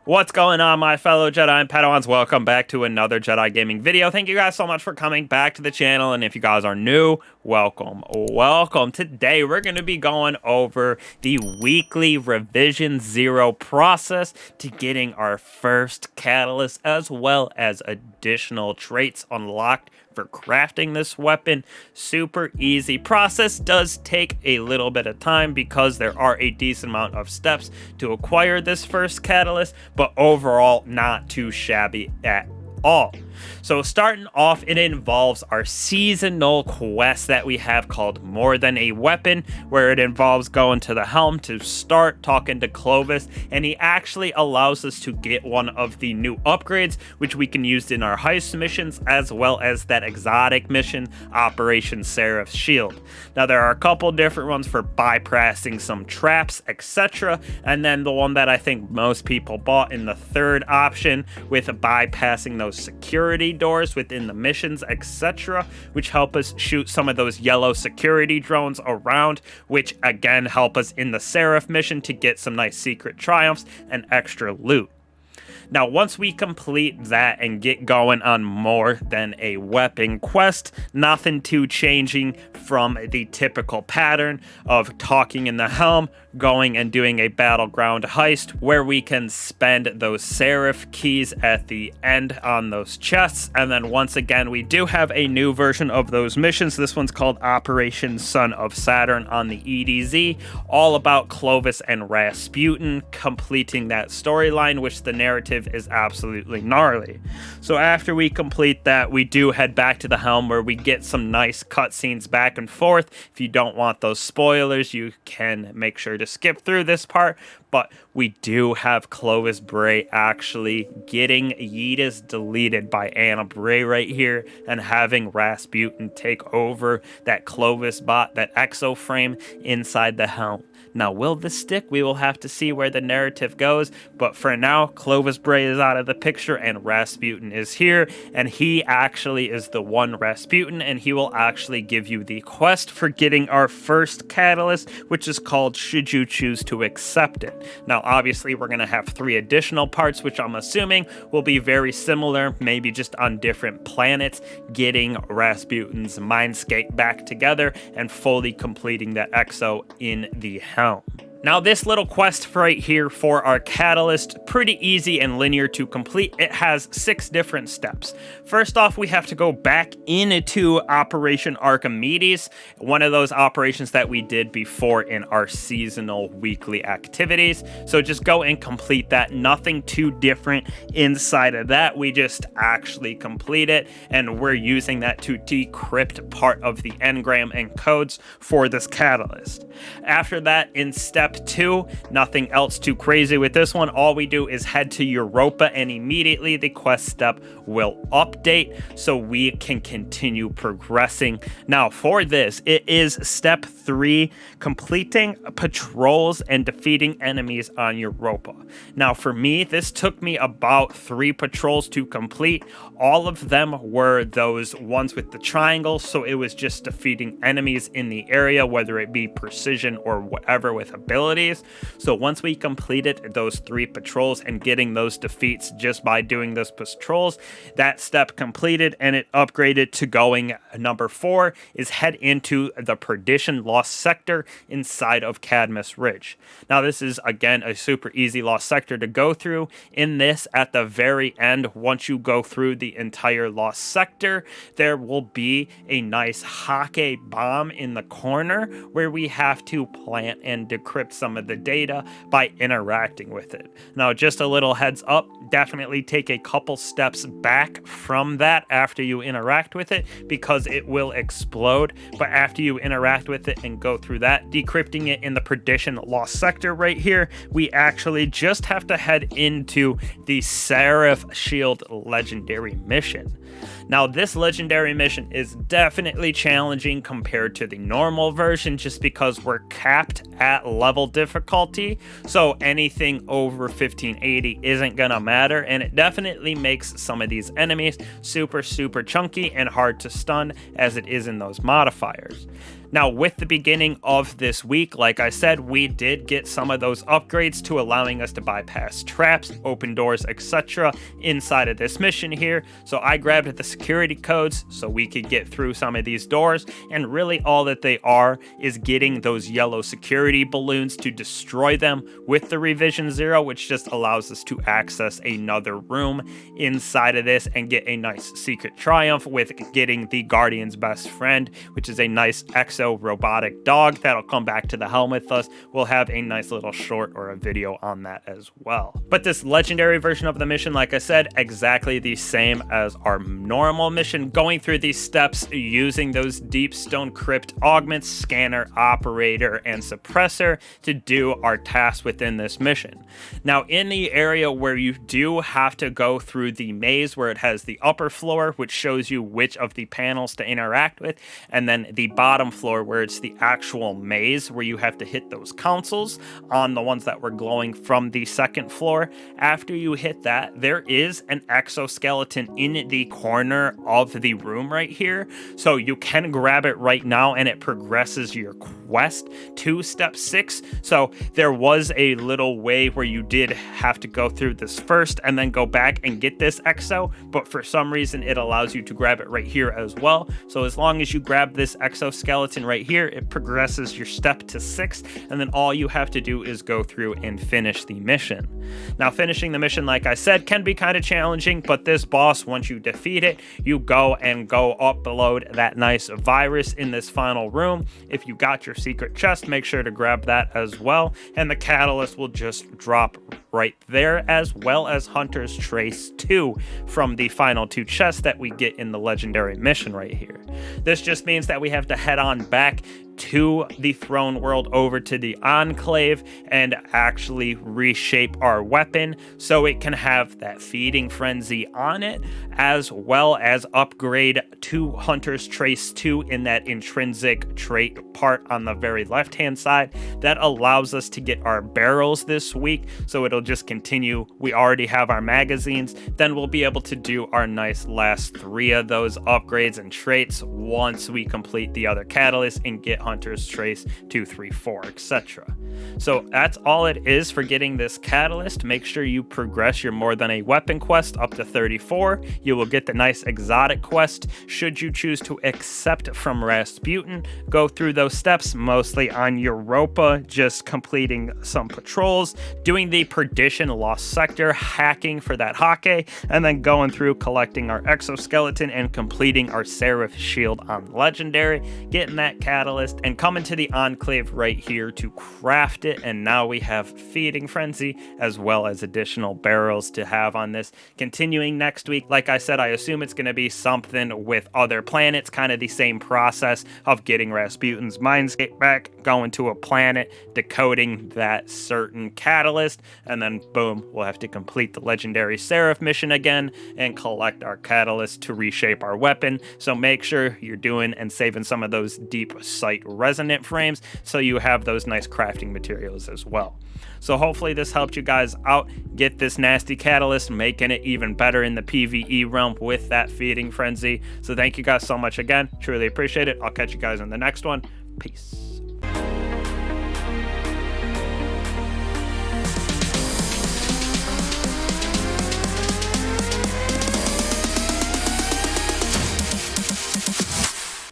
What's going on, my fellow Jedi and Padawans? Welcome back to another Jedi gaming video. Thank you guys so much for coming back to the channel, and if you guys are new, welcome. Today we're going to be going over the weekly Revision 0 process to getting our first catalyst, as well as additional traits unlocked for crafting this weapon. Super easy process. Does take a little bit of time because there are a decent amount of steps to acquire this first catalyst, but overall not too shabby at all. So starting off, it involves our seasonal quest that we have called More Than a Weapon, where it involves going to the helm to start talking to Clovis, and he actually allows us to get one of the new upgrades, which we can use in our heist missions, as well as that exotic mission, Operation Seraph's Shield. Now there are a couple different ones for bypassing some traps, etc., and then the one that I think most people bought in the third option with bypassing those security doors within the missions, etc., which help us shoot some of those yellow security drones around, which again help us in the Seraph mission to get some nice secret triumphs and extra loot. Now, once we complete that and get going on More Than a Weapon quest, nothing too changing from the typical pattern of talking in the helm, going and doing a battleground heist where we can spend those Seraph keys at the end on those chests. And then once again, we do have a new version of those missions. This one's called Operation Son of Saturn on the EDZ, all about Clovis and Rasputin completing that storyline, which the narrative is absolutely gnarly. So after we complete that, we do head back to the helm where we get some nice cutscenes back and forth. If you don't want those spoilers, you can make sure to skip through this part, but we do have Clovis Bray actually getting Jedis deleted by Anna Bray right here and having Rasputin take over that Clovis bot, that exo frame inside the helm. Now, will this stick? We will have to see where the narrative goes, but for now, Clovis Bray is out of the picture and Rasputin is here, and he actually is the one Rasputin, and he will actually give you the quest for getting our first catalyst, which is called Should You Choose to Accept It. Now, obviously, we're going to have 3 additional parts, which I'm assuming will be very similar, maybe just on different planets, getting Rasputin's mindscape back together and fully completing that exo in the helm. Now, this little quest right here for our catalyst, pretty easy and linear to complete. It has 6 different steps. First off, we have to go back into Operation Archimedes, one of those operations that we did before in our seasonal weekly activities. So just go and complete that. Nothing too different inside of that. We just actually complete it, and we're using that to decrypt part of the engram and codes for this catalyst. After that, in step 2, nothing else too crazy with this one. All we do is head to Europa, and immediately the quest step will update so we can continue progressing. Now, for this, it is step 3, completing patrols and defeating enemies on Europa. Now, for me, this took me about 3 patrols to complete. All of them were those ones with the triangle, so it was just defeating enemies in the area, whether it be precision or whatever with abilities. So once we completed those 3 patrols and getting those defeats just by doing those patrols, that step completed and it upgraded to going number 4 is head into the Perdition Lost Sector inside of Cadmus Ridge. Now this is again a super easy lost sector to go through. In this, at the very end, once you go through the entire lost sector, there will be a nice Hake bomb in the corner where we have to plant and decrypt some of the data by interacting with it. Now, just a little heads up, definitely take a couple steps back from that after you interact with it because it will explode. But after you interact with it and go through that, decrypting it in the Perdition Lost Sector right here, we actually just have to head into the Seraph Shield Legendary Mission. Now, this legendary mission is definitely challenging compared to the normal version just because we're capped at level difficulty, so anything over 1580 isn't gonna matter, and it definitely makes some of these enemies super chunky and hard to stun as it is in those modifiers. Now, with the beginning of this week, like I said, we did get some of those upgrades to allowing us to bypass traps, open doors, etc. inside of this mission here. So I grabbed the security codes so we could get through some of these doors, and really all that they are is getting those yellow security balloons to destroy them with the Revision 0, which just allows us to access another room inside of this and get a nice secret triumph with getting the Guardian's best friend, which is a nice exo robotic dog that'll come back to the helm with us. We'll have a nice little short or a video on that as well. But this legendary version of the mission, like I said, exactly the same as our normal mission, going through these steps using those deep stone crypt augments, scanner, operator, and suppressor to do our tasks within this mission. Now, in the area where you do have to go through the maze, where it has the upper floor, which shows you which of the panels to interact with, and then the bottom floor where it's the actual maze where you have to hit those consoles on the ones that were glowing from the second floor. After you hit that, there is an exoskeleton in the corner of the room right here, so you can grab it right now and it progresses your quest to step 6. So there was a little way where you did have to go through this first and then go back and get this exo, but for some reason it allows you to grab it right here as well. So as long as you grab this exoskeleton right here, it progresses your step to 6, and then all you have to do is go through and finish the mission. Now, finishing the mission, like I said, can be kind of challenging, but this boss, once you defeat it, you go upload that nice virus in this final room. If you got your secret chest, make sure to grab that as well, and the catalyst will just drop right there, as well as Hunter's Trace 2 from the final 2 chests that we get in the legendary mission right here. This just means that we have to head on back to the throne world, over to the enclave, and actually reshape our weapon so it can have that feeding frenzy on it, as well as upgrade to Hunter's Trace 2 in that intrinsic trait part on the very left hand side. That allows us to get our barrels this week, so it'll just continue. We already have our magazines, then we'll be able to do our nice last 3 of those upgrades and traits once we complete the other catalyst and get Hunter's Trace 2, 3, 4, etc. So that's all it is for getting this catalyst. Make sure you progress your more than a weapon quest up to 34. You will get the nice exotic quest should you choose to accept from Rasputin. Go through those steps mostly on Europa, just completing some patrols, doing the Perdition Lost Sector, hacking for that Hake, and then going through collecting our exoskeleton and completing our Seraph shield on legendary, getting that catalyst, and coming to the enclave right here to craft it. And now we have feeding frenzy as well as additional barrels to have on this. Continuing next week, like I said, I assume it's going to be something with other planets, kind of the same process of getting Rasputin's mindscape back, going to a planet, decoding that certain catalyst, and then boom, we'll have to complete the legendary Seraph mission again and collect our catalyst to reshape our weapon. So make sure you're doing and saving some of those deep sight resonant frames so you have those nice crafting materials as well. So hopefully this helped you guys out, get this nasty catalyst, making it even better in the PvE realm with that feeding frenzy. So thank you guys so much again, truly appreciate it. I'll catch you guys in the next one. Peace.